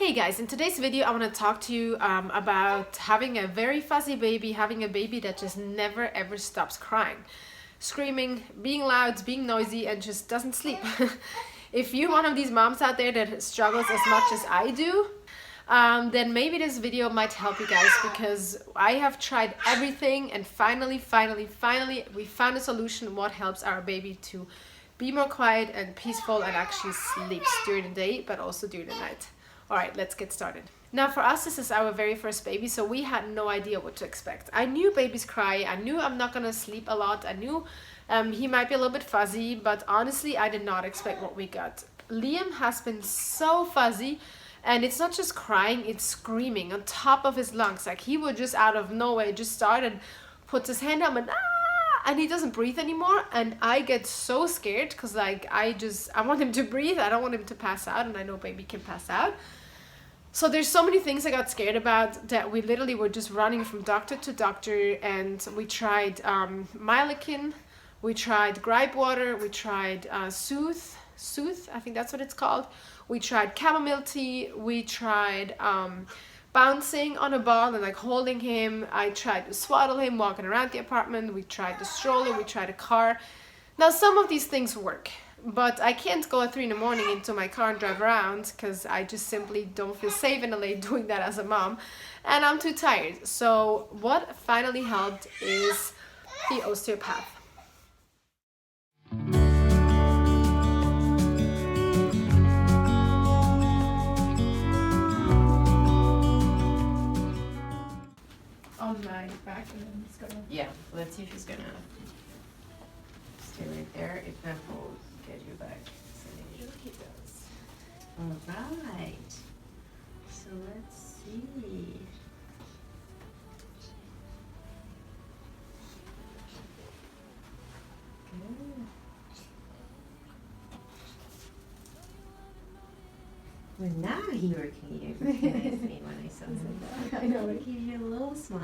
Hey guys, in today's video I want to talk to you about having a very fuzzy baby, having a baby that just never ever stops crying, screaming, being loud, being noisy, and just doesn't sleep. If you're one of these moms out there that struggles as much as I do, then maybe this video might help you guys, because I have tried everything and finally we found a solution what helps our baby to be more quiet and peaceful and actually sleeps during the day but also during the night. Alright, let's get started. Now for us, this is our very first baby, so we had no idea what to expect. I knew babies cry, I knew I'm not gonna sleep a lot, I knew he might be a little bit fuzzy, but honestly I did not expect what we got. Liam has been so fuzzy, and it's not just crying, it's screaming on top of his lungs. Like he would just out of nowhere just start and puts his hand up and he doesn't breathe anymore, and I get so scared because like I want him to breathe. I don't want him to pass out, and I know baby can pass out. So there's so many things I got scared about that we literally were just running from doctor to doctor, and we tried Mylikin, we tried gripe water, we tried Soothe, I think that's what it's called. We tried chamomile tea, we tried bouncing on a ball and like holding him. I tried to swaddle him, walking around the apartment. We tried the stroller, we tried a car. Now some of these things work, but I can't go at 3 in the morning into my car and drive around because I just simply don't feel safe in LA doing that as a mom, and I'm too tired. So what finally helped is the osteopath. On my back, and then it's gonna... Yeah, let's see if he's gonna stay right there. If not, we'll get you back. Sure he does. Alright, so let's see. Good. Well, now he recognized me when I saw him. I know. He gave you a little smile.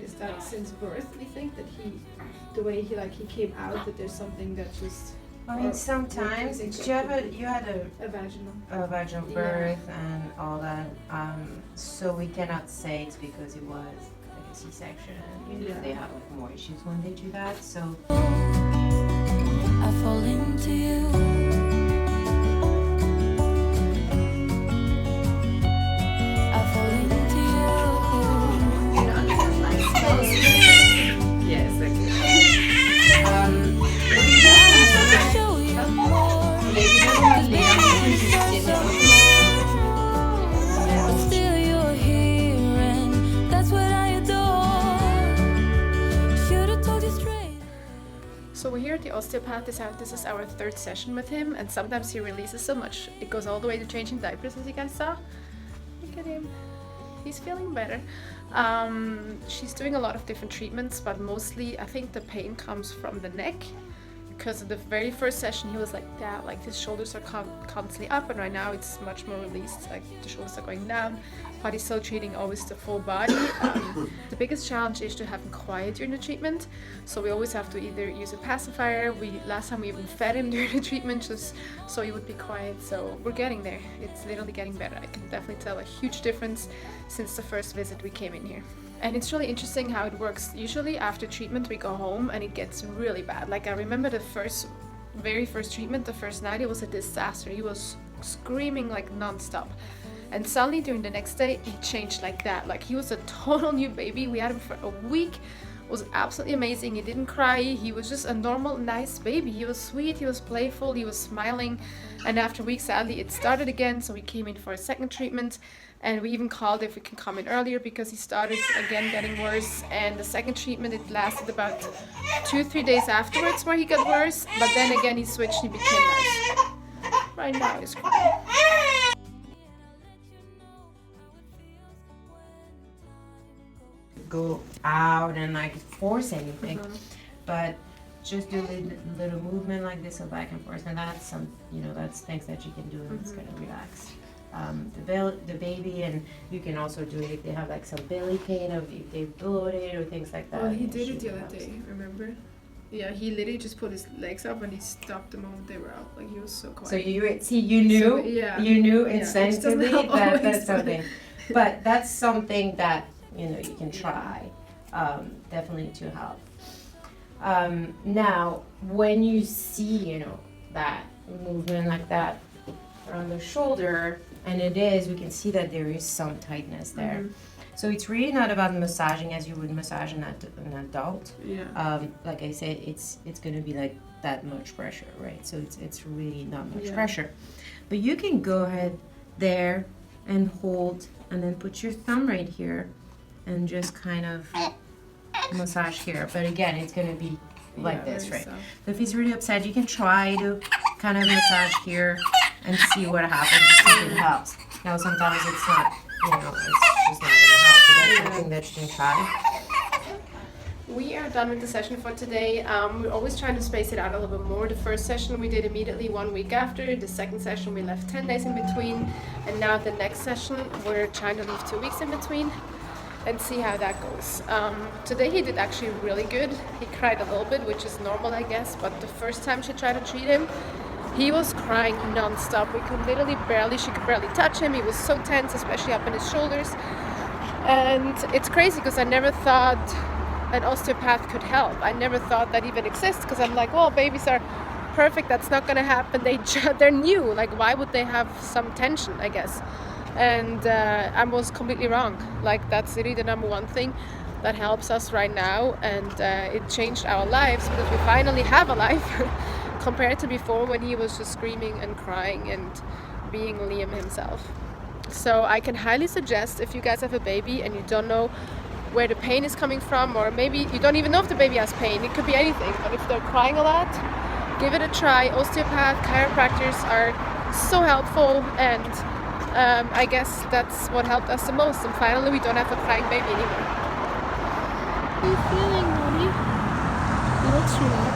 Is that since birth, we think that the way he came out, that there's something that just... I mean, sometimes you had a vaginal birth and all that, so we cannot say it's because it was like a C-section. Usually they have like more issues when they do that. So I fall into you. I fall into you. yes, exactly. Show you more. But still you're here, and that's what I adore. Should've told you straight. So we're here at the osteopath. This is our 3rd session with him, and sometimes he releases so much. It goes all the way to changing diapers, as you guys saw. Look at him. He's feeling better. She's doing a lot of different treatments, but mostly I think the pain comes from the neck, because in the very first session he was like that, like his shoulders are constantly up, and right now it's much more released, like the shoulders are going down, but he's still treating always the full body. The biggest challenge is to have him quiet during the treatment, so we always have to either use a pacifier. Last time we even fed him during the treatment just so he would be quiet. So we're getting there. It's literally getting better. I can definitely tell a huge difference since the first visit we came in here. And it's really interesting how it works. Usually after treatment we go home and it gets really bad. Like I remember the very first treatment, the first night, it was a disaster. He was screaming like non-stop. And suddenly during the next day it changed like that. Like he was a total new baby. We had him for a week. It was absolutely amazing. He didn't cry. He was just a normal, nice baby. He was sweet, he was playful, he was smiling. And after a week, sadly, it started again. So we came in for a second treatment, and we even called if we can come in earlier because he started again getting worse. And the second treatment, it lasted about 2-3 days afterwards where he got worse. But then again, he switched and he became nice. Right now he's crying. go out and like force anything, but just do a little movement like this, so back and forth, and that's that's things that you can do, and it's gonna relax. the baby, and you can also do it if they have like some belly pain, or if they bloated or things like that. Well, he It did it should the other help. day, remember? Yeah, he literally just put his legs up and he stopped the moment they were out. Like, he was so quiet. So you knew, So, yeah. you knew Yeah, which instinctively doesn't help that always, that's but- something. But that's something that, you know, you can try, definitely to help. Now, when you see, you know, that movement like that around the shoulder, and we can see that there is some tightness there. Mhm. So it's really not about massaging as you would massage an adult. Yeah. Like I said, it's going to be like that much pressure, right? So it's really not much Yeah. pressure. But you can go ahead there and hold, and then put your thumb right here, and just kind of massage here. But again, it's going to be like Yeah, this, very right? soft. So if he's really upset, you can try to kind of massage here and see what happens, if it helps. Now, sometimes it's not, you know, it's just not going to help. So that's something that you can try. We are done with the session for today. We're always trying to space it out a little bit more. The first session we did immediately 1 week after. The second session we left 10 days in between. And now the next session we're trying to leave 2 weeks in between and see how that goes. Today he did actually really good. He cried a little bit, which is normal, I guess. But the first time she tried to treat him, he was crying non-stop. She could barely touch him. He was so tense, especially up in his shoulders. And it's crazy because I never thought an osteopath could help. I never thought that even exists because I'm like, well, babies are perfect. That's not going to happen. They're new. Like, why would they have some tension, I guess? And I was completely wrong. Like, that's really the number one thing that helps us right now. And it changed our lives because we finally have a life compared to before when he was just screaming and crying and being Liam himself. So I can highly suggest, if you guys have a baby and you don't know where the pain is coming from, or maybe you don't even know if the baby has pain, it could be anything, but if they're crying a lot, give it a try. Osteopath, chiropractors are so helpful, and I guess that's what helped us the most, and finally we don't have a crying baby anymore. How are you feeling, Mommy? You look strong.